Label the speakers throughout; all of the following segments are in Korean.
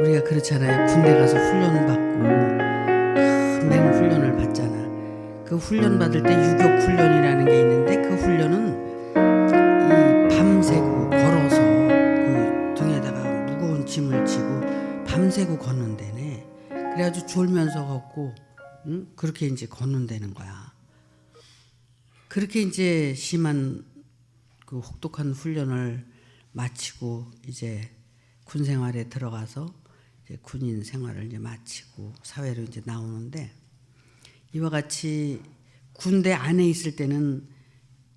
Speaker 1: 우리가 그렇잖아요. 군대 가서 훈련 받고 큰 맹훈련을 받잖아. 그 훈련 받을 때 유격 훈련이라는 게 있는데 그 훈련은 이 밤새고 걸어서 그 등에다가 무거운 짐을 지고 밤새고 걷는 데네. 그래가지고 졸면서 걷고 그렇게 이제 걷는 데는 거야. 그렇게 이제 심한 그 혹독한 훈련을 마치고 이제 군 생활에 들어가서 이제 군인 생활을 이제 마치고 사회로 이제 나오는데, 이와 같이 군대 안에 있을 때는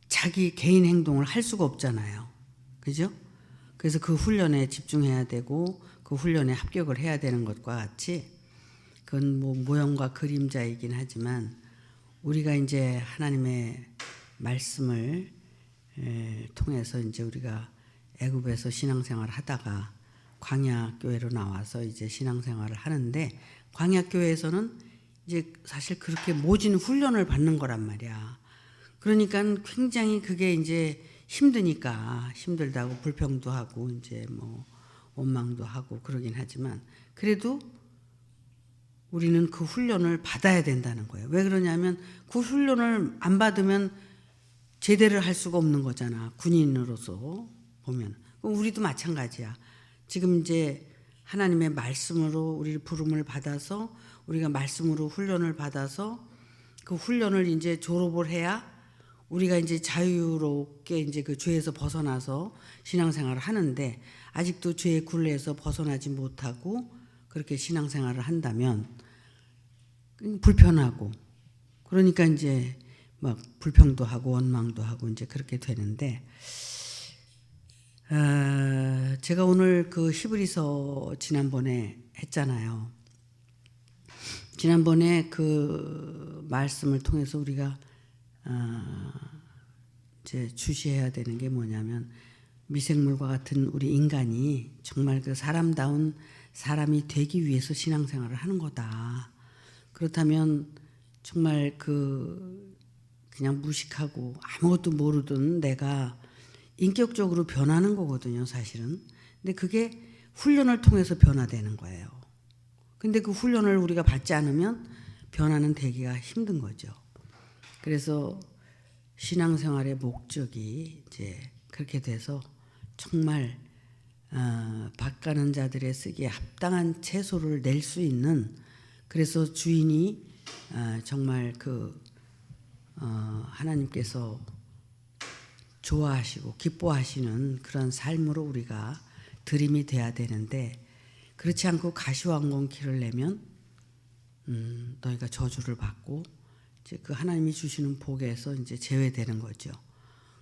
Speaker 1: 자기 개인 행동을 할 수가 없잖아요. 그죠? 그래서 그 훈련에 집중해야 되고 그 훈련에 합격을 해야 되는 것과 같이, 그건 뭐 모형과 그림자이긴 하지만 우리가 이제 하나님의 말씀을 통해서 이제 우리가 애굽에서 신앙생활을 하다가 광야 교회로 나와서 이제 신앙생활을 하는데, 광야 교회에서는 이제 사실 그렇게 모진 훈련을 받는 거란 말이야. 그러니까 굉장히 그게 이제 힘드니까 힘들다고 불평도 하고 이제 뭐 원망도 하고 그러긴 하지만, 그래도 우리는 그 훈련을 받아야 된다는 거예요. 왜 그러냐면 그 훈련을 안 받으면 제대를 할 수가 없는 거잖아. 군인으로서 보면. 그럼 우리도 마찬가지야. 지금 이제 하나님의 말씀으로 우리 부름을 받아서 우리가 말씀으로 훈련을 받아서 그 훈련을 이제 졸업을 해야 우리가 이제 자유롭게 이제 그 죄에서 벗어나서 신앙생활을 하는데, 아직도 죄의 굴레에서 벗어나지 못하고 그렇게 신앙생활을 한다면 불편하고, 그러니까 이제 막 불평도 하고 원망도 하고 이제 그렇게 되는데, 제가 오늘 그 히브리서 지난번에 했잖아요. 지난번에 그 말씀을 통해서 우리가 이제 주시해야 되는 게 뭐냐면, 미생물과 같은 우리 인간이 정말 그 사람다운 사람이 되기 위해서 신앙생활을 하는 거다. 그렇다면 정말 그냥 무식하고 아무것도 모르던 내가 인격적으로 변하는 거거든요, 사실은. 근데 그게 훈련을 통해서 변화되는 거예요. 근데 그 훈련을 우리가 받지 않으면 변화는 되기가 힘든 거죠. 그래서 신앙생활의 목적이 이제 그렇게 돼서 정말 밭가는 자들의 쓰기에 합당한 채소를 낼 수 있는, 그래서 주인이 정말 하나님께서 좋아하시고 기뻐하시는 그런 삶으로 우리가 드림이 돼야 되는데, 그렇지 않고 가시왕건키를 내면 너희가 저주를 받고 이제 그 하나님이 주시는 복에서 이제 제외되는 거죠.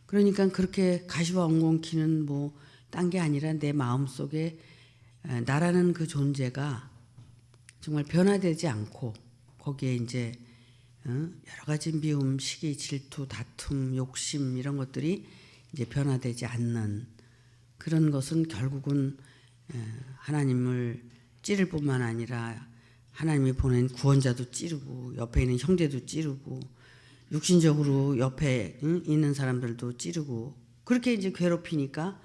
Speaker 1: 그러니까 그렇게 가시왕건키는 뭐 딴 게 아니라 내 마음속에 나라는 그 존재가 정말 변화되지 않고 거기에 이제 여러 가지 미움, 시기, 질투, 다툼, 욕심 이런 것들이 이제 변화되지 않는 그런 것은 결국은 하나님을 찌를 뿐만 아니라 하나님이 보낸 구원자도 찌르고 옆에 있는 형제도 찌르고 육신적으로 옆에 있는 사람들도 찌르고, 그렇게 이제 괴롭히니까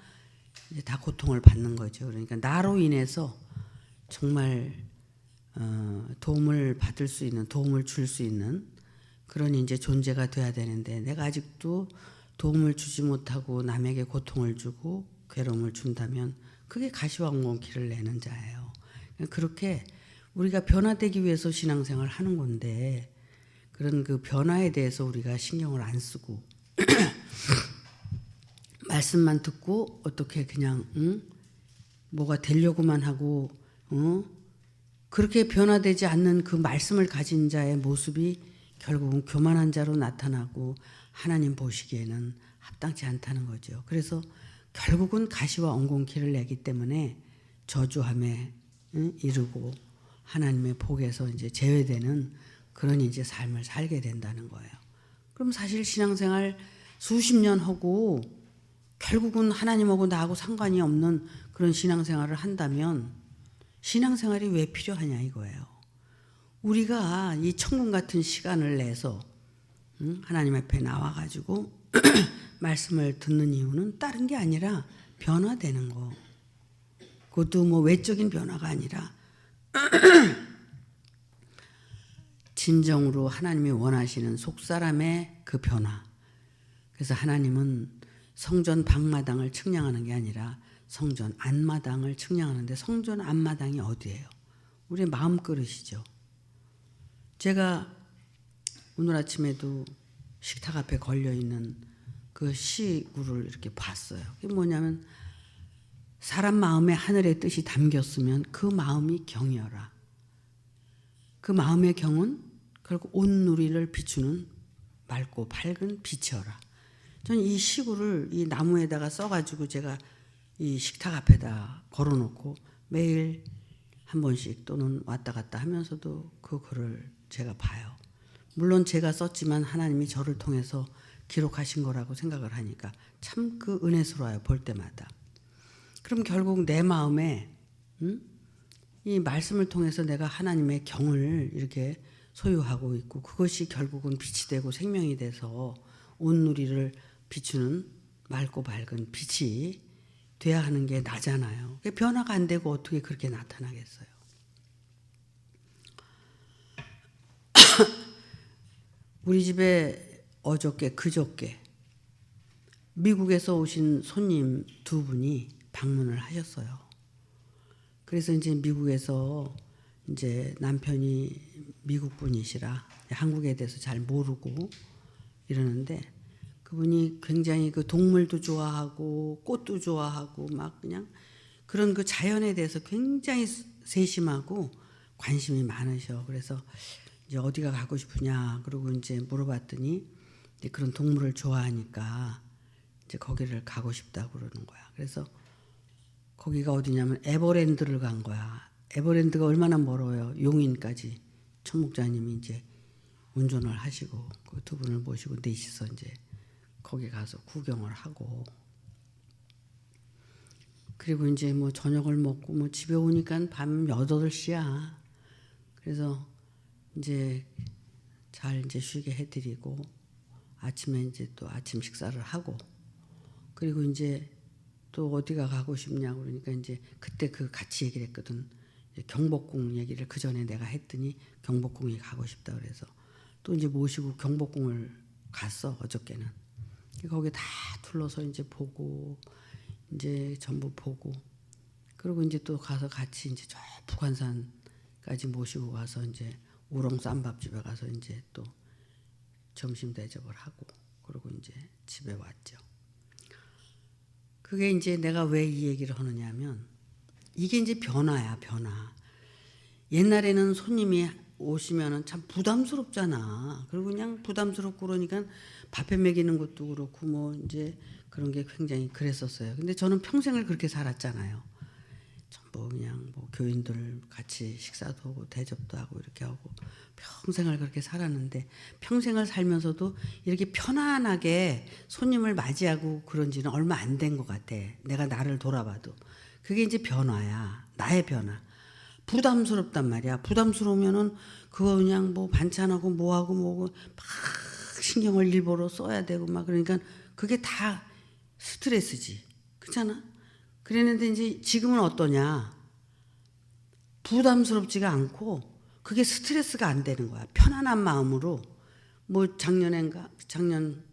Speaker 1: 이제 다 고통을 받는 거죠. 그러니까 나로 인해서 정말 도움을 받을 수 있는, 도움을 줄 수 있는 그런 이제 존재가 돼야 되는데, 내가 아직도 도움을 주지 못하고 남에게 고통을 주고 괴로움을 준다면 그게 가시왕건키를 내는 자예요. 그렇게 우리가 변화되기 위해서 신앙생활을 하는 건데, 그런 그 변화에 대해서 우리가 신경을 안 쓰고 말씀만 듣고 어떻게 그냥 뭐가 되려고만 하고 그렇게 변화되지 않는 그 말씀을 가진 자의 모습이 결국은 교만한 자로 나타나고 하나님 보시기에는 합당치 않다는 거죠. 그래서 결국은 가시와 엉겅퀴를 내기 때문에 저주함에 이르고 하나님의 복에서 이제 제외되는 그런 이제 삶을 살게 된다는 거예요. 그럼 사실 신앙생활 수십 년 하고 결국은 하나님하고 나하고 상관이 없는 그런 신앙생활을 한다면 신앙생활이 왜 필요하냐 이거예요. 우리가 이 천국 같은 시간을 내서 하나님 앞에 나와가지고 말씀을 듣는 이유는 다른 게 아니라 변화되는 거. 그것도 뭐 외적인 변화가 아니라 진정으로 하나님이 원하시는 속사람의 그 변화. 그래서 하나님은 성전 방마당을 측량하는 게 아니라 성전 안마당을 측량하는데, 성전 안마당이 어디예요? 우리의 마음그릇이죠. 제가 오늘 아침에도 식탁 앞에 걸려있는 그 시구를 이렇게 봤어요. 그게 뭐냐면, 사람 마음에 하늘의 뜻이 담겼으면 그 마음이 경이어라. 그 마음의 경은 결국 온 누리를 비추는 맑고 밝은 빛이어라. 저는 이 시구를 이 나무에다가 써가지고 제가 이 식탁 앞에다 걸어놓고 매일 한 번씩 또는 왔다 갔다 하면서도 그 글을 제가 봐요. 물론 제가 썼지만 하나님이 저를 통해서 기록하신 거라고 생각을 하니까 참 그 은혜스러워요, 볼 때마다. 그럼 결국 내 마음에 이 말씀을 통해서 내가 하나님의 경을 이렇게 소유하고 있고, 그것이 결국은 빛이 되고 생명이 돼서 온 누리를 비추는 맑고 밝은 빛이 돼야 하는 게 나잖아요. 변화가 안 되고 어떻게 그렇게 나타나겠어요? 우리 집에 어저께 그저께 미국에서 오신 손님 두 분이 방문을 하셨어요. 그래서 이제 미국에서 이제 남편이 미국 분이시라 한국에 대해서 잘 모르고 이러는데, 그분이 굉장히 그 동물도 좋아하고 꽃도 좋아하고 막 그냥 그런 그 자연에 대해서 굉장히 세심하고 관심이 많으셔. 그래서 이제 어디가 가고 싶으냐 그러고 이제 물어봤더니 이제 그런 동물을 좋아하니까 이제 거기를 가고 싶다고 그러는 거야. 그래서 거기가 어디냐면 에버랜드를 간 거야. 에버랜드가 얼마나 멀어요. 용인까지 천 목자님이 이제 운전을 하시고 그 두 분을 모시고 넷이서 이제 거기 가서 구경을 하고, 그리고 이제 뭐 저녁을 먹고 뭐 집에 오니까 밤 8시야. 그래서 이제 잘 이제 쉬게 해드리고 아침에 이제 또 아침 식사를 하고, 그리고 이제 또 어디가 가고 싶냐고 그러니까 이제 그때 그 같이 얘기를 했거든. 경복궁 얘기를 그 전에 내가 했더니 경복궁이 가고 싶다 그래서 또 이제 모시고 경복궁을 갔어, 어저께는. 거기 다 둘러서 이제 보고 이제 전부 보고, 그리고 이제 또 가서 같이 이제 저 북한산까지 모시고 가서 이제 우렁 쌈밥집에 가서 이제 또 점심 대접을 하고, 그리고 이제 집에 왔죠. 그게 이제 내가 왜 이 얘기를 하느냐면, 이게 이제 변화야, 변화. 옛날에는 손님이 오시면은 참 부담스럽잖아. 그리고 그냥 부담스럽고 그러니까 밥해 먹이는 것도 그렇고 뭐 이제 그런 게 굉장히 그랬었어요. 근데 저는 평생을 그렇게 살았잖아요. 전부 그냥 뭐 교인들 같이 식사도 하고 대접도 하고 이렇게 하고 평생을 그렇게 살았는데, 평생을 살면서도 이렇게 편안하게 손님을 맞이하고 그런 지는 얼마 안 된 것 같아. 내가 나를 돌아봐도. 그게 이제 변화야. 나의 변화. 부담스럽단 말이야. 부담스러우면은 그거 그냥 뭐 반찬하고 뭐하고 뭐고 막 신경을 일부러 써야 되고 막 그러니까 그게 다 스트레스지. 그렇잖아? 그랬는데 이제 지금은 어떠냐? 부담스럽지가 않고 그게 스트레스가 안 되는 거야. 편안한 마음으로. 뭐 작년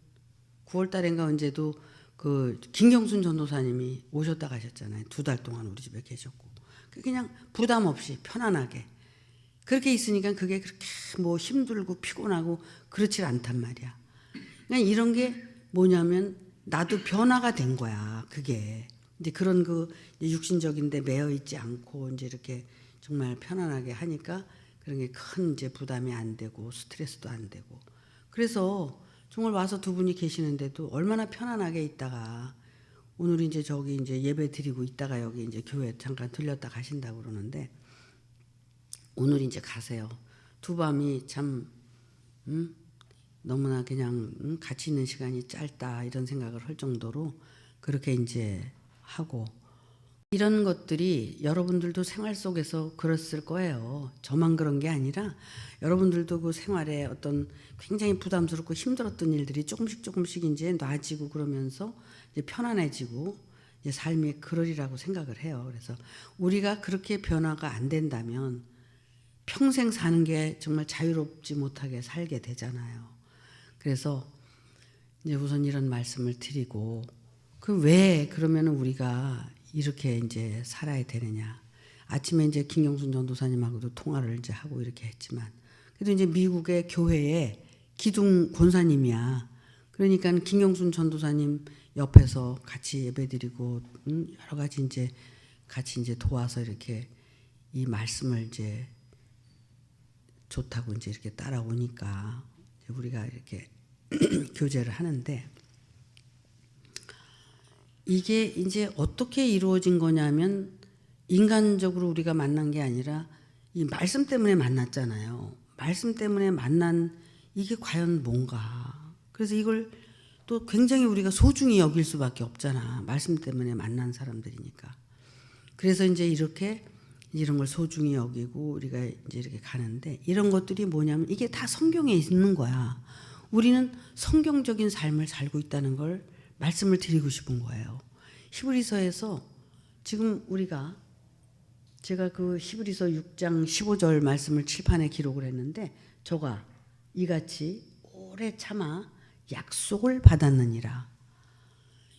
Speaker 1: 9월 달인가 언제도 그 김경순 전도사님이 오셨다 가셨잖아요. 2달 동안 우리 집에 계셨고. 그냥 부담 없이 편안하게 그렇게 있으니까 그게 그렇게 뭐 힘들고 피곤하고 그렇지 않단 말이야. 그러니까 이런 게 뭐냐면 나도 변화가 된 거야. 그게 이제 그런 그 육신적인데 매여 있지 않고 이제 이렇게 정말 편안하게 하니까 그런 게 큰 이제 부담이 안 되고 스트레스도 안 되고, 그래서 정말 와서 두 분이 계시는데도 얼마나 편안하게 있다가 오늘 이제 저기 이제 예배 드리고 있다가 여기 이제 교회 잠깐 들렸다 가신다고 그러는데, 오늘 이제 가세요. 두 밤이 참 너무나 그냥 같이 있는 시간이 짧다 이런 생각을 할 정도로 그렇게 이제 하고, 이런 것들이 여러분들도 생활 속에서 그랬을 거예요. 저만 그런 게 아니라 여러분들도 그 생활에 어떤 굉장히 부담스럽고 힘들었던 일들이 조금씩 이제 나아지고 그러면서 이제 편안해지고 이제 삶이 그러리라고 생각을 해요. 그래서 우리가 그렇게 변화가 안 된다면 평생 사는 게 정말 자유롭지 못하게 살게 되잖아요. 그래서 이제 우선 이런 말씀을 드리고, 그 왜 그러면 우리가 이렇게 이제 살아야 되느냐. 아침에 이제 김경순 전도사님하고도 통화를 이제 하고 이렇게 했지만, 그래도 이제 미국의 교회에 기둥 권사님이야. 그러니까 김경순 전도사님 옆에서 같이 예배드리고 여러 가지 이제 같이 이제 도와서 이렇게 이 말씀을 이제 좋다고 이제 이렇게 따라오니까 이제 우리가 이렇게 교제를 하는데, 이게 이제 어떻게 이루어진 거냐면 인간적으로 우리가 만난 게 아니라 이 말씀 때문에 만났잖아요. 말씀 때문에 만난 이게 과연 뭔가. 그래서 이걸 또 굉장히 우리가 소중히 여길 수밖에 없잖아. 말씀 때문에 만난 사람들이니까. 그래서 이제 이렇게 이런 걸 소중히 여기고 우리가 이제 이렇게 가는데, 이런 것들이 뭐냐면 이게 다 성경에 있는 거야. 우리는 성경적인 삶을 살고 있다는 걸 말씀을 드리고 싶은 거예요. 히브리서에서 지금 제가 그 히브리서 6장 15절 말씀을 칠판에 기록을 했는데, 저가 이같이 오래 참아 약속을 받았느니라.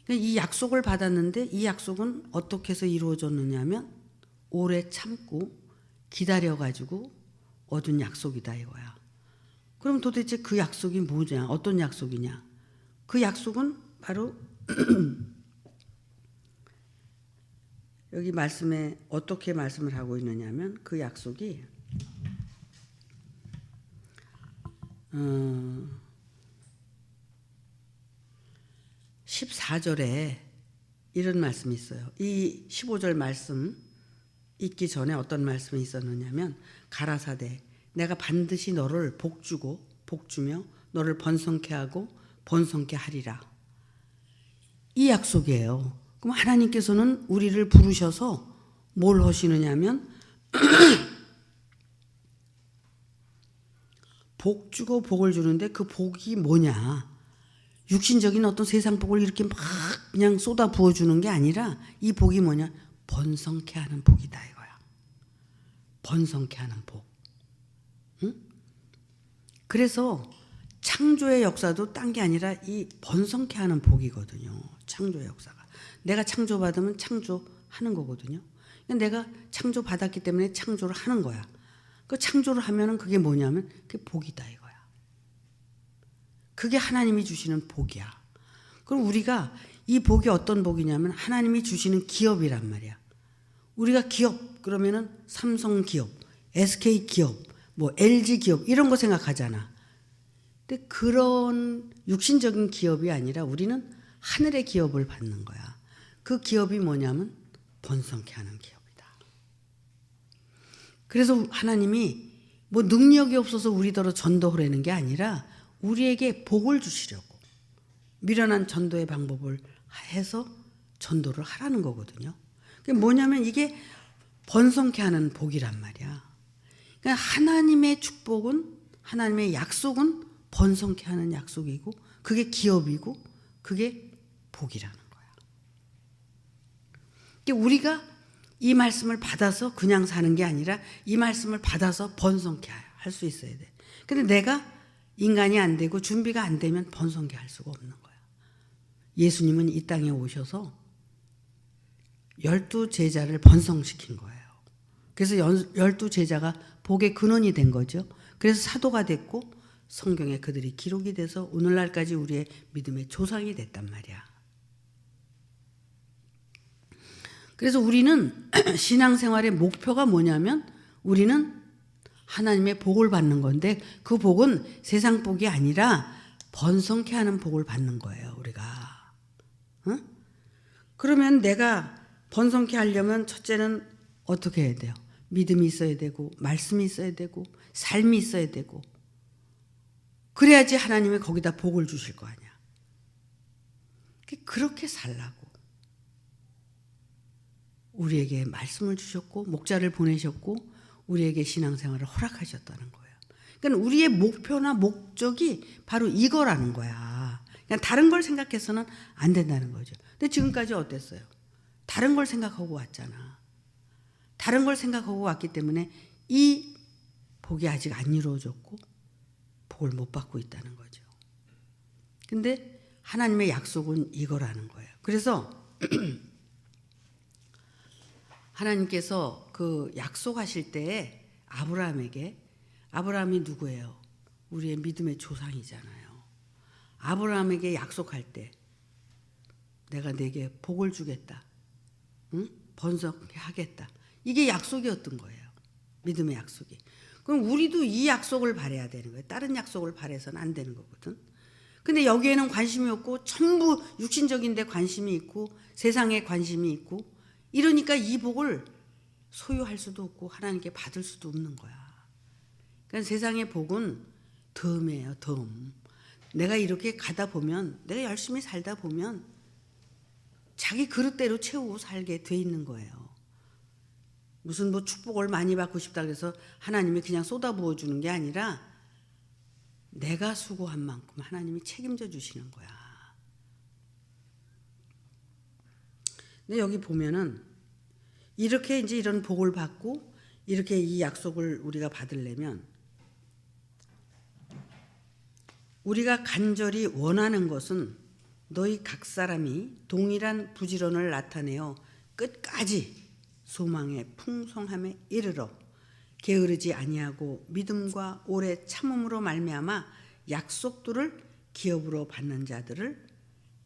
Speaker 1: 그러니까 이 약속을 받았는데 이 약속은 어떻게 해서 이루어졌느냐면 오래 참고 기다려가지고 얻은 약속이다 이거야. 그럼 도대체 그 약속이 뭐냐? 어떤 약속이냐? 그 약속은 바로 여기 말씀에 어떻게 말씀을 하고 있느냐면, 그 약속이 14절에 이런 말씀이 있어요. 이 15절 말씀 읽기 전에 어떤 말씀이 있었느냐면, 가라사대 내가 반드시 너를 복주며 너를 번성케 하고 번성케 하리라. 이 약속이에요. 그럼 하나님께서는 우리를 부르셔서 뭘 하시느냐면 복 주고 복을 주는데, 그 복이 뭐냐? 육신적인 어떤 세상 복을 이렇게 막 그냥 쏟아 부어주는 게 아니라 이 복이 뭐냐? 번성케 하는 복이다 이거야. 번성케 하는 복. 응? 그래서 창조의 역사도 딴 게 아니라 이 번성케 하는 복이거든요. 창조의 역사가. 내가 창조받으면 창조하는 거거든요. 내가 창조받았기 때문에 창조를 하는 거야. 그 창조를 하면은 그게 뭐냐면 그게 복이다 이거야. 그게 하나님이 주시는 복이야. 그럼 우리가 이 복이 어떤 복이냐면 하나님이 주시는 기업이란 말이야. 우리가 기업 그러면은 삼성 기업, SK 기업, 뭐 LG 기업 이런 거 생각하잖아. 근데 그런 육신적인 기업이 아니라 우리는 하늘의 기업을 받는 거야. 그 기업이 뭐냐면 번성케 하는 기업이다. 그래서 하나님이 뭐 능력이 없어서 우리더러 전도하라는 게 아니라 우리에게 복을 주시려고 미련한 전도의 방법을 해서 전도를 하라는 거거든요. 그게 뭐냐면 이게 번성케 하는 복이란 말이야. 그러니까 하나님의 축복은, 하나님의 약속은 번성케 하는 약속이고 그게 기업이고 그게 복이라는 거야. 그러니까 우리가 이 말씀을 받아서 그냥 사는 게 아니라 이 말씀을 받아서 번성케 할 수 있어야 돼. 근데 내가 인간이 안 되고 준비가 안 되면 번성케 할 수가 없는 거야. 예수님은 이 땅에 오셔서 12제자를 번성시킨 거예요. 그래서 12제자가 복의 근원이 된 거죠. 그래서 사도가 됐고 성경에 그들이 기록이 돼서 오늘날까지 우리의 믿음의 조상이 됐단 말이야. 그래서 우리는 신앙생활의 목표가 뭐냐면 우리는 하나님의 복을 받는 건데 그 복은 세상 복이 아니라 번성케 하는 복을 받는 거예요. 우리가. 응? 그러면 내가 번성케 하려면 첫째는 어떻게 해야 돼요? 믿음이 있어야 되고 말씀이 있어야 되고 삶이 있어야 되고 그래야지 하나님이 거기다 복을 주실 거 아니야. 그렇게 살라고 우리에게 말씀을 주셨고 목자를 보내셨고 우리에게 신앙생활을 허락하셨다는 거예요. 그러니까 우리의 목표나 목적이 바로 이거라는 거야. 그러니까 다른 걸 생각해서는 안 된다는 거죠. 근데 지금까지 어땠어요? 다른 걸 생각하고 왔잖아. 다른 걸 생각하고 왔기 때문에 이 복이 아직 안 이루어졌고 복을 못 받고 있다는 거죠. 근데 하나님의 약속은 이거라는 거예요. 그래서 하나님께서 그 약속하실 때에 아브라함이 누구예요? 우리의 믿음의 조상이잖아요. 아브라함에게 약속할 때 내가 네게 복을 주겠다. 응? 번성케 하겠다. 이게 약속이었던 거예요. 믿음의 약속이. 그럼 우리도 이 약속을 바라야 되는 거예요. 다른 약속을 바라서는 안 되는 거거든. 근데 여기에는 관심이 없고 전부 육신적인 데 관심이 있고 세상에 관심이 있고 이러니까 이 복을 소유할 수도 없고 하나님께 받을 수도 없는 거야. 그러니까 세상의 복은 덤이에요. 덤. 내가 이렇게 가다 보면 내가 열심히 살다 보면 자기 그릇대로 채우고 살게 돼 있는 거예요. 무슨 뭐 축복을 많이 받고 싶다 그래서 하나님이 그냥 쏟아부어 주는 게 아니라 내가 수고한 만큼 하나님이 책임져 주시는 거야. 근데 여기 보면은 이렇게 이제 이런 복을 받고 이렇게 이 약속을 우리가 받으려면 우리가 간절히 원하는 것은 너희 각 사람이 동일한 부지런을 나타내어 끝까지 소망의 풍성함에 이르러 게으르지 아니하고 믿음과 오래 참음으로 말미암아 약속들을 기업으로 받는 자들을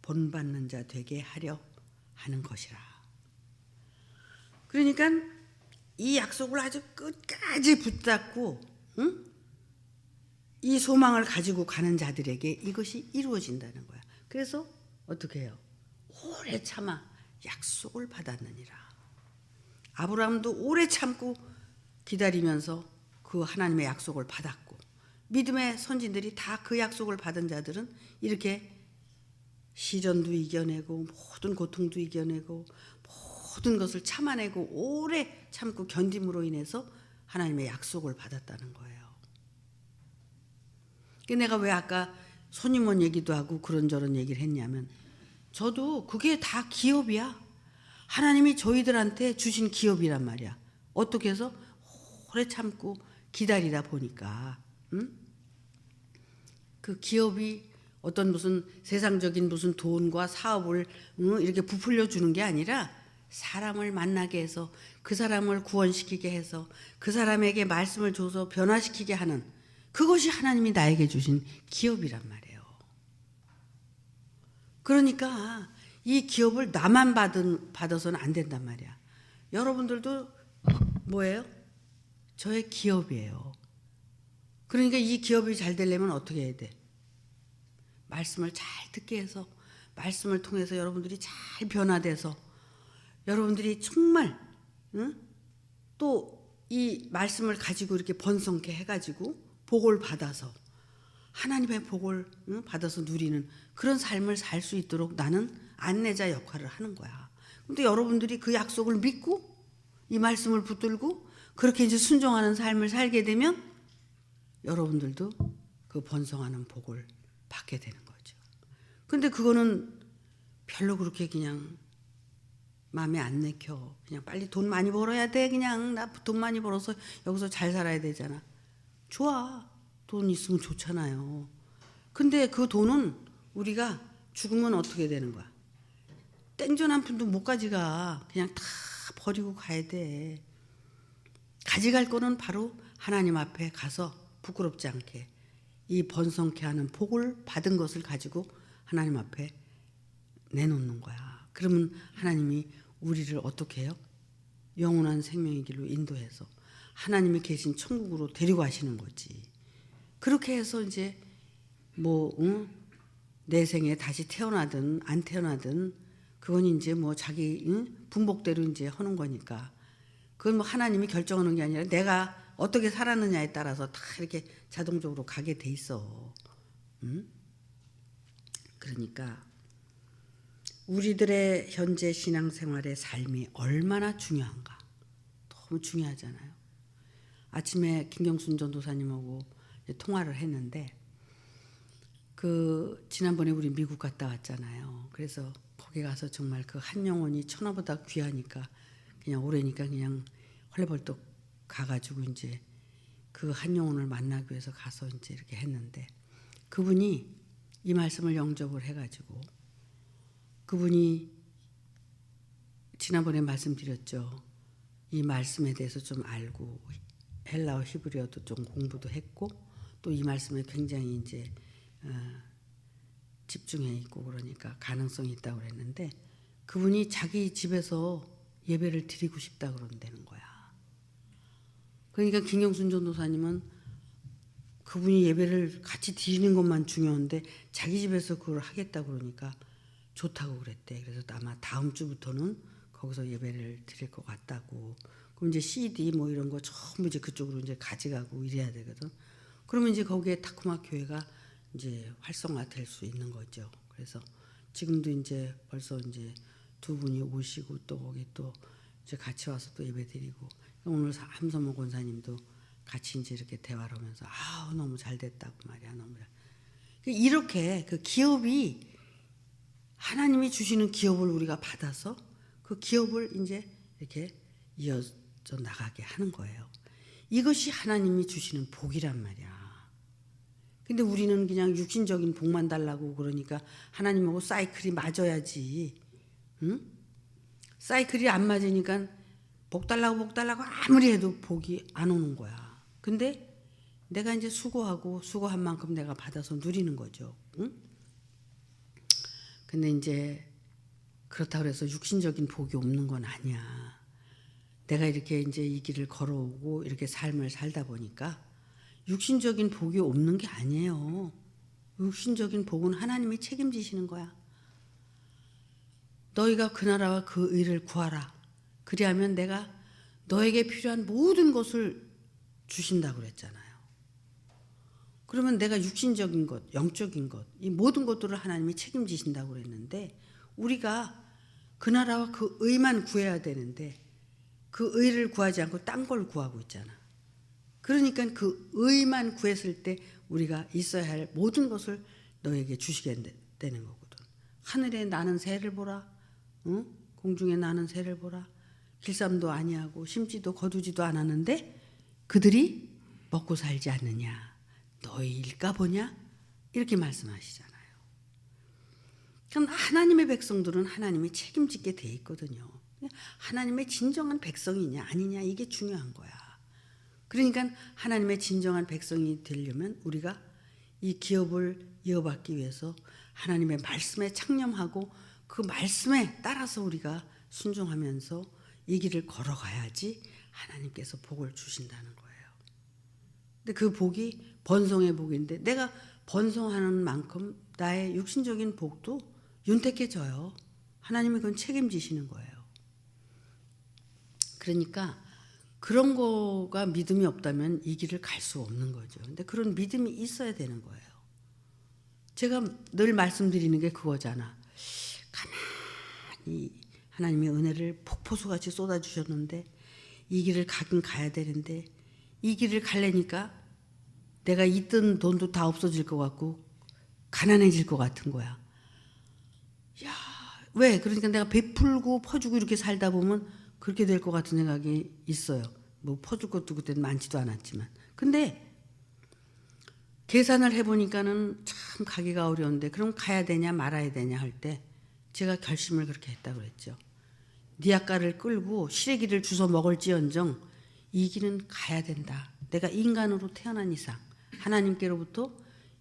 Speaker 1: 본받는 자 되게 하려 하는 것이라. 그러니까 이 약속을 아주 끝까지 붙잡고 이 소망을 가지고 가는 자들에게 이것이 이루어진다는 거야. 그래서 어떻게 해요? 오래 참아 약속을 받았느니라. 아브라함도 오래 참고 기다리면서 그 하나님의 약속을 받았고 믿음의 선진들이 다 그 약속을 받은 자들은 이렇게 시련도 이겨내고 모든 고통도 이겨내고 모든 것을 참아내고 오래 참고 견딤으로 인해서 하나님의 약속을 받았다는 거예요. 내가 왜 아까 손님원 얘기도 하고 그런저런 얘기를 했냐면 저도 그게 다 기업이야. 하나님이 저희들한테 주신 기업이란 말이야. 어떻게 해서 오래 참고 기다리다 보니까 그 기업이 어떤 무슨 세상적인 무슨 돈과 사업을 이렇게 부풀려 주는 게 아니라 사람을 만나게 해서 그 사람을 구원시키게 해서 그 사람에게 말씀을 줘서 변화시키게 하는 그것이 하나님이 나에게 주신 기업이란 말이에요. 그러니까 이 기업을 나만 받아서는 안 된단 말이야. 여러분들도 뭐예요? 저의 기업이에요. 그러니까 이 기업이 잘 되려면 어떻게 해야 돼? 말씀을 잘 듣게 해서 말씀을 통해서 여러분들이 잘 변화돼서 여러분들이 정말 또 이 말씀을 가지고 이렇게 번성케 해가지고 복을 받아서 하나님의 복을 받아서 누리는 그런 삶을 살 수 있도록 나는 안내자 역할을 하는 거야. 근데 여러분들이 그 약속을 믿고 이 말씀을 붙들고 그렇게 이제 순종하는 삶을 살게 되면 여러분들도 그 번성하는 복을 받게 되는 거죠. 근데 그거는 별로 그렇게 그냥 마음에 안 내켜. 그냥 빨리 돈 많이 벌어야 돼. 그냥 나 돈 많이 벌어서 여기서 잘 살아야 되잖아. 좋아. 돈 있으면 좋잖아요. 근데 그 돈은 우리가 죽으면 어떻게 되는 거야? 땡전 한 푼도 못 가져가. 그냥 다 버리고 가야 돼. 가져갈 거는 바로 하나님 앞에 가서 부끄럽지 않게 이 번성케 하는 복을 받은 것을 가지고 하나님 앞에 내놓는 거야. 그러면 하나님이 우리를 어떻게 해요? 영원한 생명의 길로 인도해서 하나님이 계신 천국으로 데리고 가시는 거지. 그렇게 해서 이제 내 생에 다시 태어나든 안 태어나든 그건 이제 자기 분복대로 이제 하는 거니까 그건 하나님이 결정하는 게 아니라 내가 어떻게 살았느냐에 따라서 다 이렇게 자동적으로 가게 돼 있어. 그러니까 우리들의 현재 신앙생활의 삶이 얼마나 중요한가. 너무 중요하잖아요. 아침에 김경순 전도사님하고 통화를 했는데 지난번에 우리 미국 갔다 왔잖아요. 그래서 거기 가서 정말 그 한 영혼이 천하보다 귀하니까 그냥 오래니까 그냥 헐레벌떡 가가지고 이제 그 한 영혼을 만나기 위해서 가서 이제 이렇게 했는데 그분이 이 말씀을 영접을 해가지고 그분이 지난번에 말씀드렸죠. 이 말씀에 대해서 좀 알고 헬라어 히브리어도 좀 공부도 했고 또 이 말씀에 굉장히 이제 집중해 있고 그러니까 가능성이 있다고 그랬는데 그분이 자기 집에서 예배를 드리고 싶다 그런다는 거야. 그러니까 김경순 전도사님은 그분이 예배를 같이 드리는 것만 중요한데 자기 집에서 그걸 하겠다 그러니까 좋다고 그랬대. 그래서 아마 다음 주부터는 거기서 예배를 드릴 것 같다고. 그럼 이제 CD 뭐 이런 거 전부 이제 그쪽으로 이제 가져가고 이래야 되거든. 그러면 이제 거기에 타코마 교회가 이제 활성화될 수 있는 거죠. 그래서 지금도 이제 벌써 이제 두 분이 오시고 또 거기 또 이제 같이 와서 또 예배드리고 오늘 함선모 권사님도 같이 이제 이렇게 대화를 하면서 너무 잘 됐다고 말이야. 너무 잘. 이렇게 그 기업이 하나님이 주시는 기업을 우리가 받아서 그 기업을 이제 이렇게 이어져 나가게 하는 거예요. 이것이 하나님이 주시는 복이란 말이야. 근데 우리는 그냥 육신적인 복만 달라고 그러니까 하나님하고 사이클이 맞아야지. 응? 사이클이 안 맞으니까 복 달라고 아무리 해도 복이 안 오는 거야. 근데 내가 이제 수고한 만큼 내가 받아서 누리는 거죠. 응? 근데 이제 그렇다고 해서 육신적인 복이 없는 건 아니야. 내가 이렇게 이제 이 길을 걸어오고 이렇게 삶을 살다 보니까 육신적인 복이 없는 게 아니에요. 육신적인 복은 하나님이 책임지시는 거야. 너희가 그 나라와 그 의를 구하라. 그리하면 내가 너에게 필요한 모든 것을 주신다고 그랬잖아요. 그러면 내가 육신적인 것, 영적인 것, 이 모든 것들을 하나님이 책임지신다고 그랬는데 우리가 그 나라와 그 의만 구해야 되는데 그 의를 구하지 않고 딴 걸 구하고 있잖아. 그러니까 그 의만 구했을 때 우리가 있어야 할 모든 것을 너에게 주시게 되는 거거든. 하늘에 나는 새를 보라. 응? 공중에 나는 새를 보라. 길쌈도 아니하고 심지도 거두지도 않았는데 그들이 먹고 살지 않느냐. 너희 일까 보냐? 이렇게 말씀하시잖아요. 그럼 하나님의 백성들은 하나님이 책임지게 돼 있거든요. 하나님의 진정한 백성이냐 아니냐 이게 중요한 거야. 그러니까 하나님의 진정한 백성이 되려면 우리가 이 기업을 이어받기 위해서 하나님의 말씀에 창념하고 그 말씀에 따라서 우리가 순종하면서 이 길을 걸어가야지 하나님께서 복을 주신다는 거예요. 근데 그 복이 번성의 복인데 내가 번성하는 만큼 나의 육신적인 복도 윤택해져요. 하나님이 그건 책임지시는 거예요. 그러니까 그런 거가 믿음이 없다면 이 길을 갈 수 없는 거죠. 근데 그런 믿음이 있어야 되는 거예요. 제가 늘 말씀드리는 게 그거잖아. 가만히 하나님의 은혜를 폭포수같이 쏟아주셨는데 이 길을 가긴 가야 되는데 이 길을 가려니까 내가 있던 돈도 다 없어질 것 같고 가난해질 것 같은 거야. 야, 왜? 그러니까 내가 베풀고 퍼주고 이렇게 살다 보면 그렇게 될 것 같은 생각이 있어요. 뭐 퍼줄 것도 그때는 많지도 않았지만. 근데 계산을 해보니까는 참 가기가 어려운데 그럼 가야 되냐 말아야 되냐 할 때 제가 결심을 그렇게 했다고 그랬죠. 니아까를 끌고 시래기를 주워 먹을지언정 이 길은 가야 된다. 내가 인간으로 태어난 이상 하나님께로부터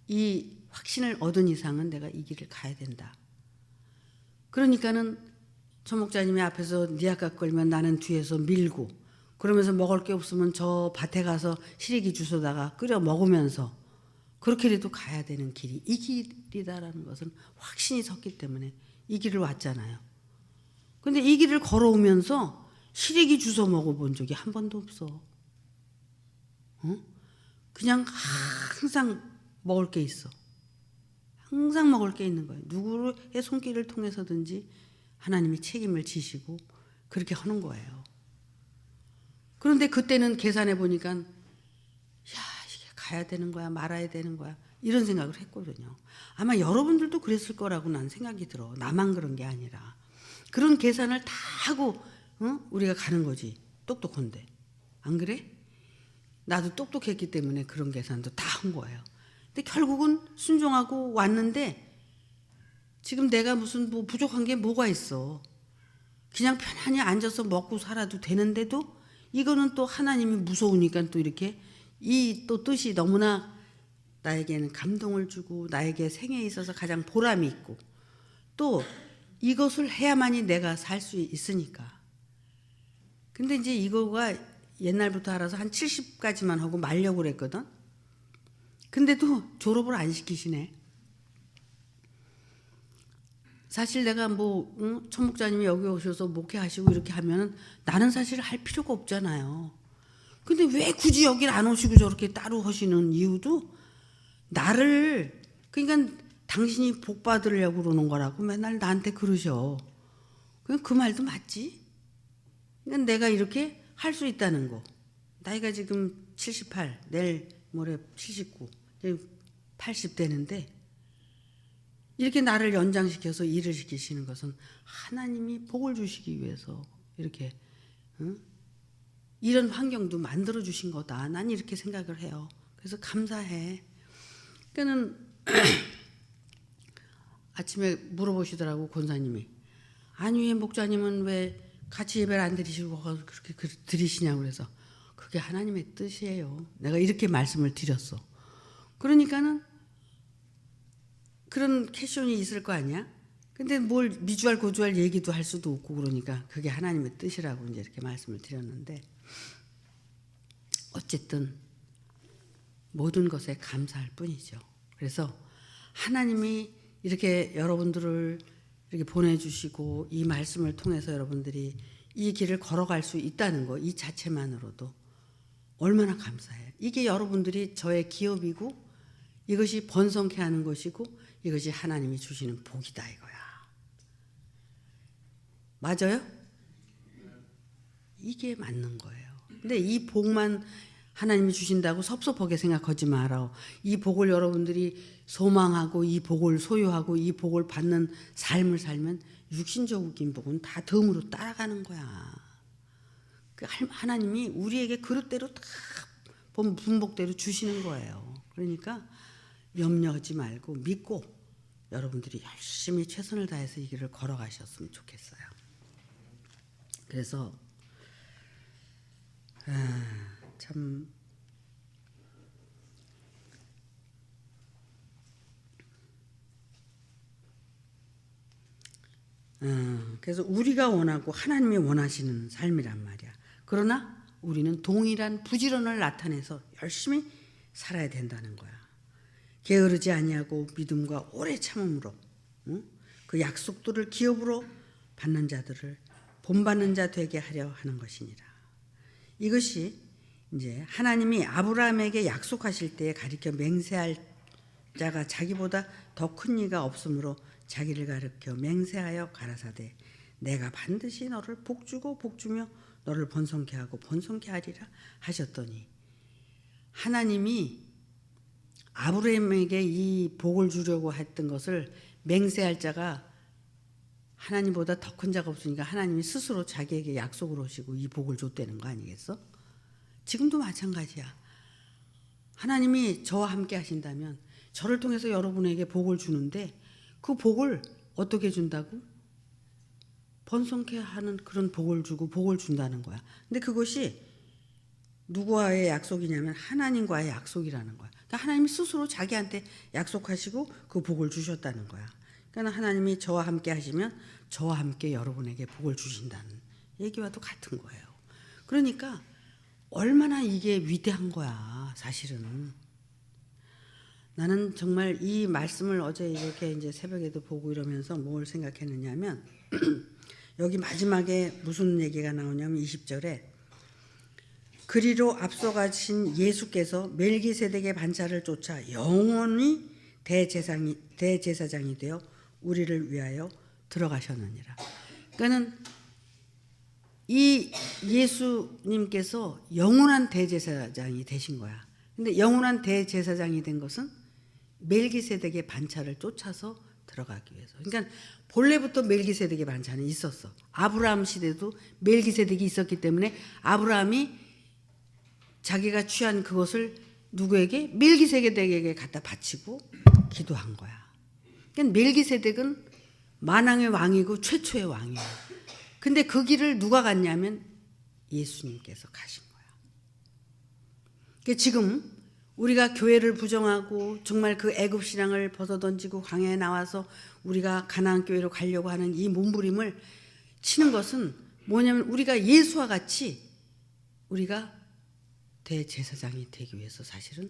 Speaker 1: 이 확신을 얻은 이상은 내가 이 길을 가야 된다. 그러니까는 천 목자님이 앞에서 니아까 끌면 나는 뒤에서 밀고 그러면서 먹을 게 없으면 저 밭에 가서 시래기 주워다가 끓여 먹으면서 그렇게라도 가야 되는 길이 이 길이다라는 것은 확신이 섰기 때문에 이 길을 왔잖아요. 근데 이 길을 걸어오면서 시래기 주워 먹어본 적이 한 번도 없어. 그냥 항상 먹을 게 있어. 항상 먹을 게 있는 거예요. 누구의 손길을 통해서든지 하나님이 책임을 지시고 그렇게 하는 거예요. 그런데 그때는 계산해 보니까 야, 이게 가야 되는 거야 말아야 되는 거야. 이런 생각을 했거든요. 아마 여러분들도 그랬을 거라고 난 생각이 들어. 나만 그런 게 아니라. 그런 계산을 다 하고 우리가 가는 거지. 똑똑한데. 안 그래? 나도 똑똑했기 때문에 그런 계산도 다 한 거예요. 근데 결국은 순종하고 왔는데 지금 내가 무슨 뭐 부족한 게 뭐가 있어. 그냥 편안히 앉아서 먹고 살아도 되는데도 이거는 또 하나님이 무서우니까 또 이렇게 이 또 뜻이 너무나 나에게는 감동을 주고 나에게 생애에 있어서 가장 보람이 있고 또 이것을 해야만이 내가 살 수 있으니까. 근데 이제 이거가 옛날부터 알아서 한 70까지만 하고 말려고 그랬거든. 근데도 졸업을 안 시키시네. 사실 내가 뭐 천목자님이 여기 오셔서 목회하시고 이렇게 하면은 나는 사실 할 필요가 없잖아요. 근데 왜 굳이 여길 안 오시고 저렇게 따로 하시는 이유도 나를 그러니까 당신이 복 받으려고 그러는 거라고 맨날 나한테 그러셔. 그 말도 맞지. 그러니까 내가 이렇게 할 수 있다는 거. 나이가 지금 78, 내일 모레 79, 80 되는데 이렇게 나를 연장시켜서 일을 시키시는 것은 하나님이 복을 주시기 위해서 이렇게 이런 환경도 만들어 주신 거다. 난 이렇게 생각을 해요. 그래서 감사해. 그러니까는 아침에 물어보시더라고 권사님이. 안유혜 목자님은 왜 같이 예배를 안 드리시고 그렇게 드리시냐고 그래서 그게 하나님의 뜻이에요. 내가 이렇게 말씀을 드렸어. 그러니까는 그런 캐션이 있을 거 아니야? 근데 뭘 미주알 고주알 얘기도 할 수도 없고 그러니까 그게 하나님의 뜻이라고 이제 이렇게 말씀을 드렸는데 어쨌든 모든 것에 감사할 뿐이죠. 그래서 하나님이 이렇게 여러분들을 이렇게 보내주시고 이 말씀을 통해서 여러분들이 이 길을 걸어갈 수 있다는 거 이 자체만으로도 얼마나 감사해요. 이게 여러분들이 저의 기업이고 이것이 번성케 하는 것이고 이것이 하나님이 주시는 복이다 이거야. 맞아요? 이게 맞는 거예요. 근데 이 복만 하나님이 주신다고 섭섭하게 생각하지 말아. 이 복을 여러분들이 소망하고 이 복을 소유하고 이 복을 받는 삶을 살면 육신적인 복은 다 덤으로 따라가는 거야. 하나님이 우리에게 그릇대로 다 분복대로 주시는 거예요. 그러니까 염려하지 말고 믿고 여러분들이 열심히 최선을 다해서 이 길을 걸어가셨으면 좋겠어요. 그래서 참 그래서 우리가 원하고 하나님이 원하시는 삶이란 말이야. 그러나 우리는 동일한 부지런을 나타내서 열심히 살아야 된다는 거야. 게으르지 아니하고 믿음과 오래 참음으로 그 약속들을 기업으로 받는 자들을 본받는 자 되게 하려 하는 것이니라. 이것이 이제 하나님이 아브라함에게 약속하실 때에 가리켜 맹세할 자가 자기보다 더 큰 이가 없으므로 자기를 가리켜 맹세하여 가라사대 내가 반드시 너를 복주고 복주며 너를 번성케 하고 번성케 하리라 하셨더니 하나님이 아브라함에게 이 복을 주려고 했던 것을 맹세할 자가 하나님보다 더 큰 자가 없으니까 하나님이 스스로 자기에게 약속을 하시고 이 복을 줬다는 거 아니겠어? 지금도 마찬가지야. 하나님이 저와 함께 하신다면 저를 통해서 여러분에게 복을 주는데 그 복을 어떻게 준다고? 번성케 하는 그런 복을 주고 복을 준다는 거야. 근데 그것이 누구와의 약속이냐면 하나님과의 약속이라는 거야. 그러니까 하나님이 스스로 자기한테 약속하시고 그 복을 주셨다는 거야. 그러니까 하나님이 저와 함께 하시면 저와 함께 여러분에게 복을 주신다는 얘기와도 같은 거예요. 그러니까 얼마나 이게 위대한 거야, 사실은. 나는 정말 이 말씀을 어제 이렇게 이제 새벽에도 보고 이러면서 뭘 생각했느냐면 여기 마지막에 무슨 얘기가 나오냐면 20절에 그리로 앞서가신 예수께서 멜기세덱의 반차를 쫓아 영원히 대제사장이 되어 우리를 위하여 들어가셨느니라. 그러니까는 이 예수님께서 영원한 대제사장이 되신 거야. 근데 영원한 대제사장이 된 것은 멜기세덱의 반차를 쫓아서 들어가기 위해서. 그러니까 본래부터 멜기세덱의 반차는 있었어. 아브라함 시대도 멜기세덱이 있었기 때문에 아브라함이 자기가 취한 그것을 누구에게? 멜기세덱에게 갖다 바치고 기도한 거야. 그러니까 멜기세덱은 만왕의 왕이고 최초의 왕이야. 근데 그 길을 누가 갔냐면 예수님께서 가신 거야. 그러니까 지금 우리가 교회를 부정하고 정말 그 애굽 신앙을 벗어던지고 광야에 나와서 우리가 가나안 교회로 가려고 하는 이 몸부림을 치는 것은 뭐냐면 우리가 예수와 같이 우리가 대제사장이 되기 위해서 사실은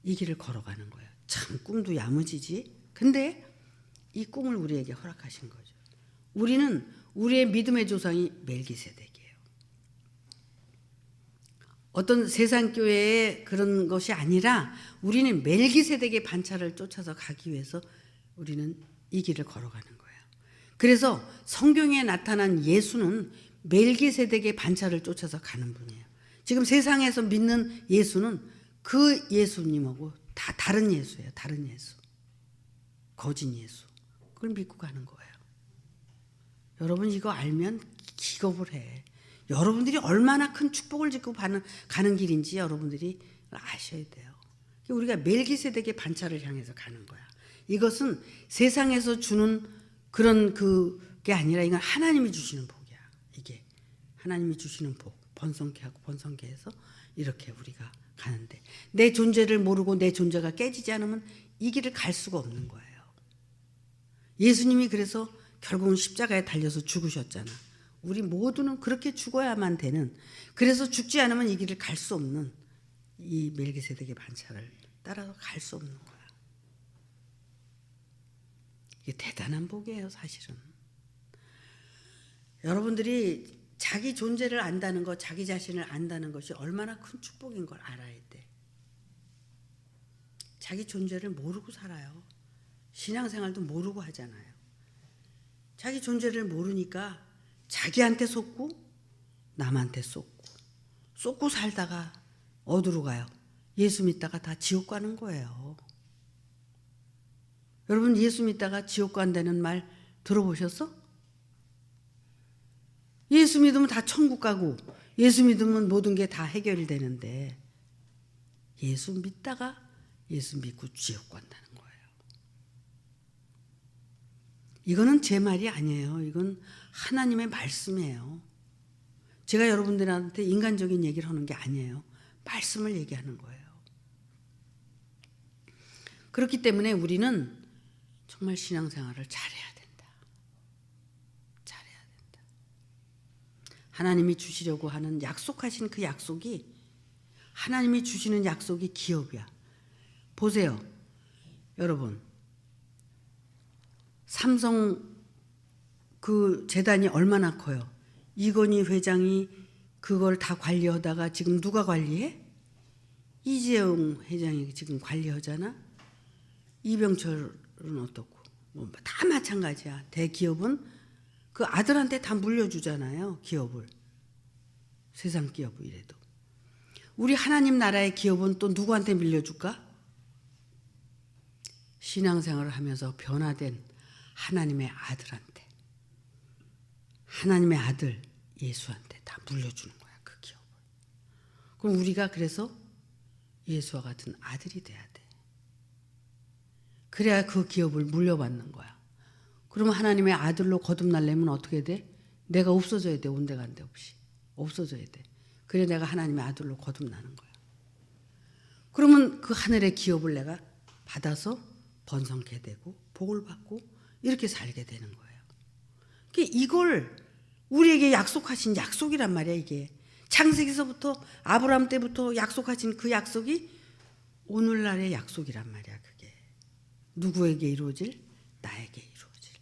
Speaker 1: 이 길을 걸어가는 거야. 참 꿈도 야무지지. 근데 이 꿈을 우리에게 허락하신 거죠. 우리는 우리의 믿음의 조상이 멜기세덱이에요. 어떤 세상 교회의 그런 것이 아니라 우리는 멜기세덱의 반차를 쫓아서 가기 위해서 우리는 이 길을 걸어가는 거예요. 그래서 성경에 나타난 예수는 멜기세덱의 반차를 쫓아서 가는 분이에요. 지금 세상에서 믿는 예수는 그 예수님하고 다 다른 예수예요. 다른 예수. 거짓 예수. 그걸 믿고 가는 거예요. 여러분 이거 알면 기겁을 해. 여러분들이 얼마나 큰 축복을 짓고 가는 길인지 여러분들이 아셔야 돼요. 우리가 멜기세덱의 반차를 향해서 가는 거야. 이것은 세상에서 주는 그런 그게 아니라 이건 하나님이 주시는 복이야. 이게 하나님이 주시는 복. 번성케 하고 번성케 해서 이렇게 우리가 가는데 내 존재를 모르고 내 존재가 깨지지 않으면 이 길을 갈 수가 없는 거예요. 예수님이 그래서 결국은 십자가에 달려서 죽으셨잖아. 우리 모두는 그렇게 죽어야만 되는, 그래서 죽지 않으면 이 길을 갈 수 없는 이 멜기세덱의 반차를 따라서 갈 수 없는 거야. 이게 대단한 복이에요, 사실은. 여러분들이 자기 존재를 안다는 것, 자기 자신을 안다는 것이 얼마나 큰 축복인 걸 알아야 돼. 자기 존재를 모르고 살아요. 신앙생활도 모르고 하잖아요. 자기 존재를 모르니까 자기한테 속고 남한테 쏟고 살다가 어디로 가요? 예수 믿다가 다 지옥 가는 거예요. 여러분 예수 믿다가 지옥 간다는 말 들어보셨어? 예수 믿으면 다 천국 가고 예수 믿으면 모든 게 다 해결이 되는데 예수 믿다가 예수 믿고 지옥 간다는 거예요. 이거는 제 말이 아니에요. 이건 하나님의 말씀이에요. 제가 여러분들한테 인간적인 얘기를 하는 게 아니에요. 말씀을 얘기하는 거예요. 그렇기 때문에 우리는 정말 신앙생활을 잘해야 된다. 잘해야 된다. 하나님이 주시려고 하는 약속하신 그 약속이, 하나님이 주시는 약속이 기업이야. 보세요. 여러분. 삼성 그 재단이 얼마나 커요. 이건희 회장이 그걸 다 관리하다가 지금 누가 관리해? 이재용 회장이 지금 관리하잖아. 이병철은 어떻고. 뭐 다 마찬가지야. 대기업은 그 아들한테 다 물려주잖아요. 기업을. 세상 기업을 이래도. 우리 하나님 나라의 기업은 또 누구한테 밀려줄까? 신앙생활을 하면서 변화된 하나님의 아들한테, 하나님의 아들 예수한테 다 물려주는 거야, 그 기업을. 그럼 우리가 그래서 예수와 같은 아들이 돼야 돼. 그래야 그 기업을 물려받는 거야. 그러면 하나님의 아들로 거듭나려면 어떻게 돼? 내가 없어져야 돼. 온데간데 없이 없어져야 돼. 그래 내가 하나님의 아들로 거듭나는 거야. 그러면 그 하늘의 기업을 내가 받아서 번성케 되고 복을 받고 이렇게 살게 되는 거예요. 이걸 우리에게 약속하신 약속이란 말이야. 이게 창세기서부터 아브라함 때부터 약속하신 그 약속이 오늘날의 약속이란 말이야. 그게 누구에게 이루어질? 나에게 이루어질.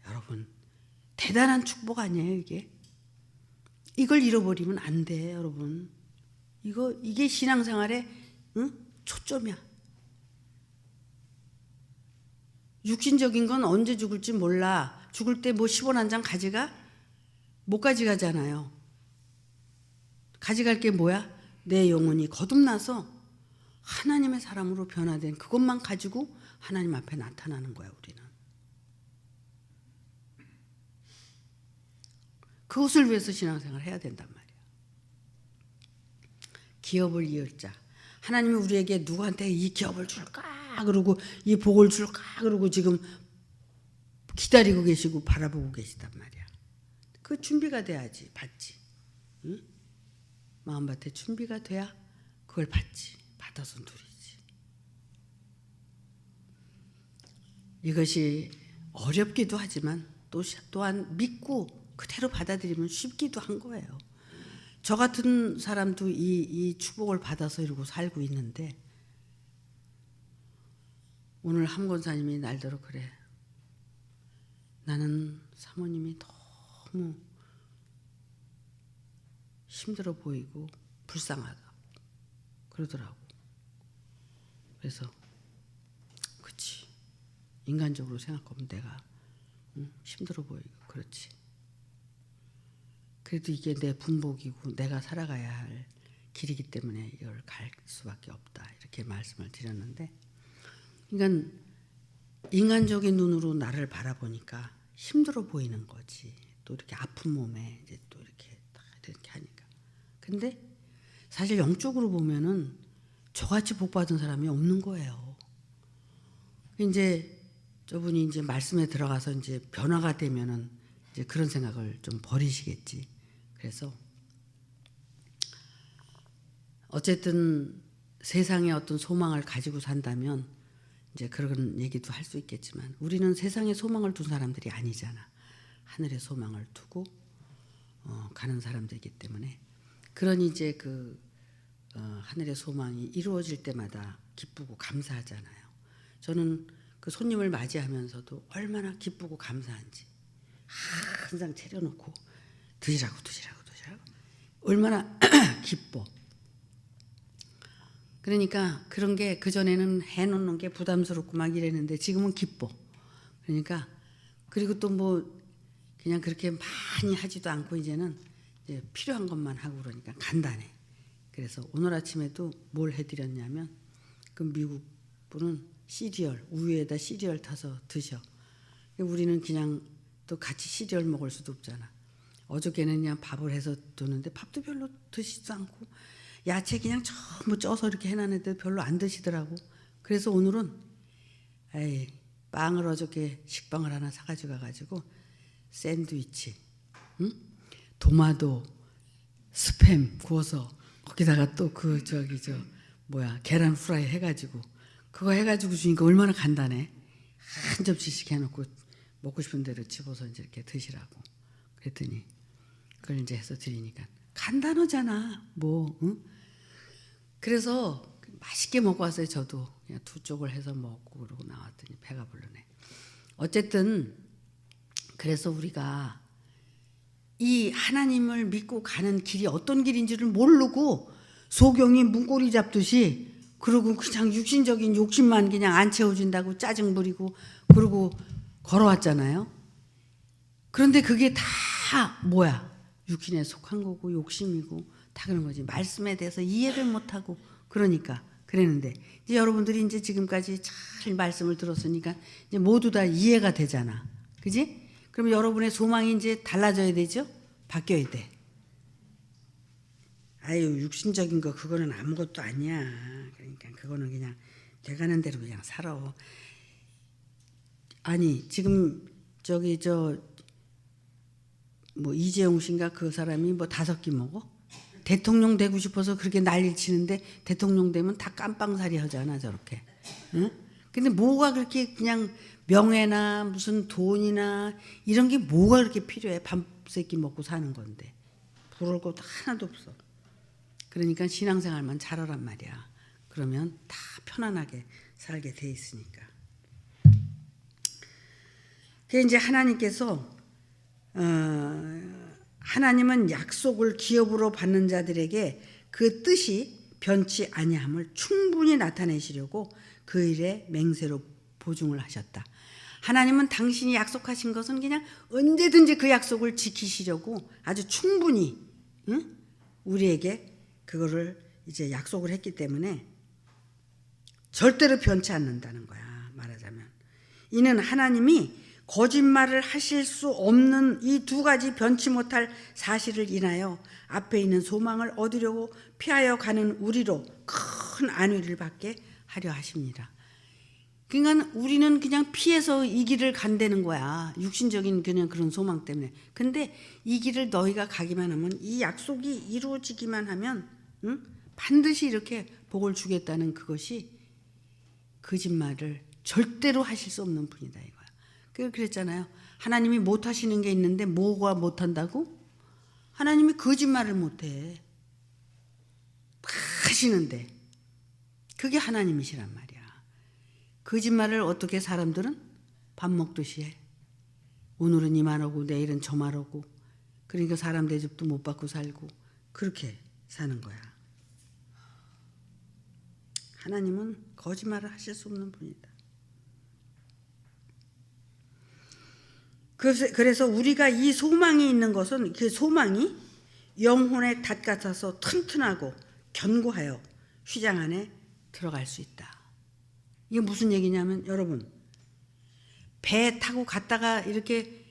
Speaker 1: 여러분 대단한 축복 아니에요 이게? 이걸 잃어버리면 안 돼 여러분. 이게 신앙생활의 초점이야. 육신적인 건 언제 죽을지 몰라. 죽을 때 뭐 10원 한 장 가져가? 못 가져가잖아요. 가져갈 게 뭐야? 내 영혼이 거듭나서 하나님의 사람으로 변화된 그것만 가지고 하나님 앞에 나타나는 거야. 우리는 그것을 위해서 신앙생활을 해야 된단 말이야. 기업을 이을 자, 하나님이 우리에게 누구한테 이 기업을 줄까 그러고 이 복을 줄까 그러고 지금 기다리고 계시고 바라보고 계시단 말이야. 그 준비가 돼야지 받지. 응? 마음밭에 준비가 돼야 그걸 받지. 받아서 누리지. 이것이 어렵기도 하지만 또한 믿고 그대로 받아들이면 쉽기도 한 거예요. 저 같은 사람도 이 축복을 받아서 이러고 살고 있는데 오늘 함 권사님이 날더러 그래. 나는 사모님이 너무 힘들어 보이고 불쌍하다 그러더라고. 그래서 그치, 인간적으로 생각하면 내가 힘들어 보이고 그렇지. 그래도 이게 내 분복이고 내가 살아가야 할 길이기 때문에 이걸 갈 수밖에 없다 이렇게 말씀을 드렸는데, 그러니까 인간적인 눈으로 나를 바라보니까 힘들어 보이는 거지. 또 이렇게 아픈 몸에 이제 또 이렇게 하니까. 근데 사실 영적으로 보면은 저같이 복 받은 사람이 없는 거예요. 이제 저분이 이제 말씀에 들어가서 이제 변화가 되면은 이제 그런 생각을 좀 버리시겠지. 그래서 어쨌든 세상에 어떤 소망을 가지고 산다면 이제 그런 얘기도 할 수 있겠지만 우리는 세상에 소망을 둔 사람들이 아니잖아. 하늘에 소망을 두고 가는 사람들이기 때문에, 그러니 이제 하늘의 소망이 이루어질 때마다 기쁘고 감사하잖아요. 저는 그 손님을 맞이하면서도 얼마나 기쁘고 감사한지 항상 차려놓고 드시라고 얼마나 기뻐. 그러니까 그런 게 그전에는 해놓는 게 부담스럽고 막 이랬는데 지금은 기뻐. 그러니까 그리고 또 뭐 그냥 그렇게 많이 하지도 않고 이제는 이제 필요한 것만 하고 그러니까 간단해. 그래서 오늘 아침에도 뭘 해드렸냐면 그 미국 분은 시리얼, 우유에다 시리얼 타서 드셔. 우리는 그냥 또 같이 시리얼 먹을 수도 없잖아. 어저께는 그냥 밥을 해서 두는데 밥도 별로 드시지도 않고 야채 그냥 전부 쪄서 이렇게 해놨는데 별로 안 드시더라고. 그래서 오늘은 빵을 어저께 식빵을 하나 사가지고 가가지고 샌드위치, 도마도 스팸 구워서 거기다가 또 계란 후라이 해가지고 그거 해가지고 주니까 얼마나 간단해. 한 접시씩 해놓고 먹고 싶은 대로 집어서 이제 이렇게 드시라고 그랬더니 그걸 이제 해서 드리니까 간단하잖아. 그래서 맛있게 먹고 왔어요. 저도 그냥 두 쪽을 해서 먹고 그러고 나왔더니 배가 부르네. 어쨌든 그래서 우리가 이 하나님을 믿고 가는 길이 어떤 길인지를 모르고 소경이 문고리 잡듯이 그러고 그냥 육신적인 욕심만 그냥 안 채워진다고 짜증 부리고 그러고 걸어왔잖아요. 그런데 그게 다 육신에 속한 거고 욕심이고 다 그런 거지. 말씀에 대해서 이해를 못하고 그러니까 그랬는데 이제 여러분들이 이제 지금까지 잘 말씀을 들었으니까 이제 모두 다 이해가 되잖아. 그지? 그럼 여러분의 소망이 이제 달라져야 되죠? 바뀌어야 돼. 육신적인 거 그거는 아무것도 아니야. 그러니까 그거는 그냥 돼가는 대로 그냥 살아. 아니 지금 이재용 씨인가 그 사람이 5끼 먹어? 대통령 되고 싶어서 그렇게 난리를 치는데 대통령 되면 다 깜빵살이 하잖아 저렇게. 응? 근데 뭐가 그렇게 그냥 명예나 무슨 돈이나 이런 게 뭐가 그렇게 필요해. 밤새끼 먹고 사는 건데 부러울 것도 하나도 없어. 그러니까 신앙생활만 잘하란 말이야. 그러면 다 편안하게 살게 돼 있으니까. 그게 이제 하나님께서 하나님은 약속을 기업으로 받는 자들에게 그 뜻이 변치 아니함을 충분히 나타내시려고 그 일에 맹세로 보증을 하셨다. 하나님은 당신이 약속하신 것은 그냥 언제든지 그 약속을 지키시려고 아주 충분히 우리에게 그거를 이제 약속을 했기 때문에 절대로 변치 않는다는 거야. 말하자면 이는 하나님이 거짓말을 하실 수 없는 이 두 가지 변치 못할 사실을 인하여 앞에 있는 소망을 얻으려고 피하여 가는 우리로 큰 안위를 받게 하려 하십니다. 그러니까 우리는 그냥 피해서 이 길을 간다는 거야. 육신적인 그냥 그런 소망 때문에. 근데 이 길을 너희가 가기만 하면, 이 약속이 이루어지기만 하면 반드시 이렇게 복을 주겠다는 그것이 거짓말을 절대로 하실 수 없는 분이다 이거야. 그랬잖아요. 하나님이 못하시는 게 있는데 뭐가 못한다고? 하나님이 거짓말을 못해. 하시는데 그게 하나님이시란 말이야. 거짓말을 어떻게 사람들은 밥 먹듯이 해. 오늘은 이만 오고 내일은 저만 오고, 그러니까 사람 대접도 못 받고 살고 그렇게 사는 거야. 하나님은 거짓말을 하실 수 없는 분이다. 그래서 우리가 이 소망이 있는 것은 그 소망이 영혼의 닷 같아서 튼튼하고 견고하여 휘장 안에 들어갈 수 있다. 이게 무슨 얘기냐면, 여러분 배 타고 갔다가 이렇게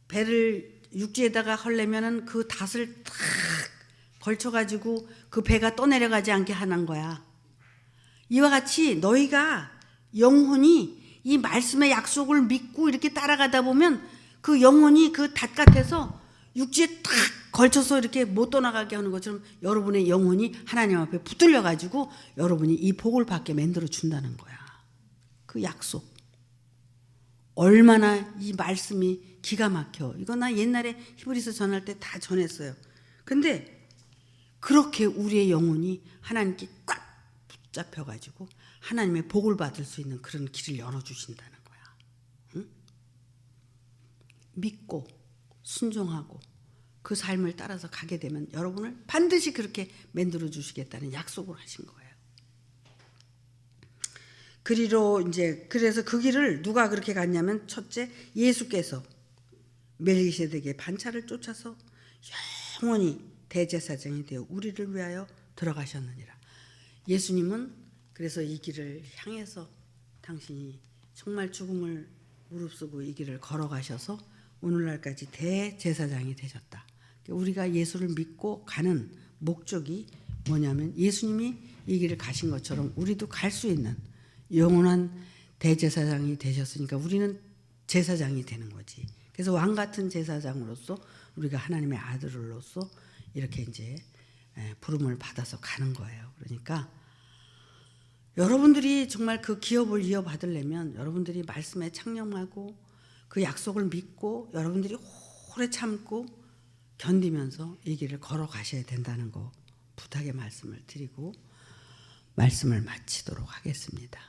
Speaker 1: 배를 육지에다가 헐려면은 그 닷을 탁 걸쳐가지고 그 배가 떠내려가지 않게 하는 거야. 이와 같이 너희가 영혼이 이 말씀의 약속을 믿고 이렇게 따라가다 보면 그 영혼이 그 닷 같아서 육지에 탁 걸쳐서 이렇게 못 떠나가게 하는 것처럼 여러분의 영혼이 하나님 앞에 붙들려 가지고 여러분이 이 복을 받게 만들어 준다는 거야. 그 약속. 얼마나 이 말씀이 기가 막혀. 이거 나 옛날에 히브리서 전할 때 다 전했어요. 근데 그렇게 우리의 영혼이 하나님께 꽉 붙잡혀 가지고 하나님의 복을 받을 수 있는 그런 길을 열어주신다는 거야. 응? 믿고 순종하고 그 삶을 따라서 가게 되면 여러분을 반드시 그렇게 만들어 주시겠다는 약속을 하신 거예요. 그래서 그 길을 누가 그렇게 갔냐면, 첫째 예수께서 멜기세덱의 반차를 쫓아서 영원히 대제사장이 되어 우리를 위하여 들어가셨느니라. 예수님은 그래서 이 길을 향해서 당신이 정말 죽음을 무릅쓰고 이 길을 걸어가셔서 오늘날까지 대제사장이 되셨다. 우리가 예수를 믿고 가는 목적이 뭐냐면, 예수님이 이 길을 가신 것처럼 우리도 갈 수 있는 영원한 대제사장이 되셨으니까 우리는 제사장이 되는 거지. 그래서 왕 같은 제사장으로서 우리가 하나님의 아들로서 이렇게 이제 부름을 받아서 가는 거예요. 그러니까 여러분들이 정말 그 기업을 이어받으려면 여러분들이 말씀에 창념하고 그 약속을 믿고 여러분들이 오래 참고 견디면서 이 길을 걸어가셔야 된다는 거 부탁의 말씀을 드리고 말씀을 마치도록 하겠습니다.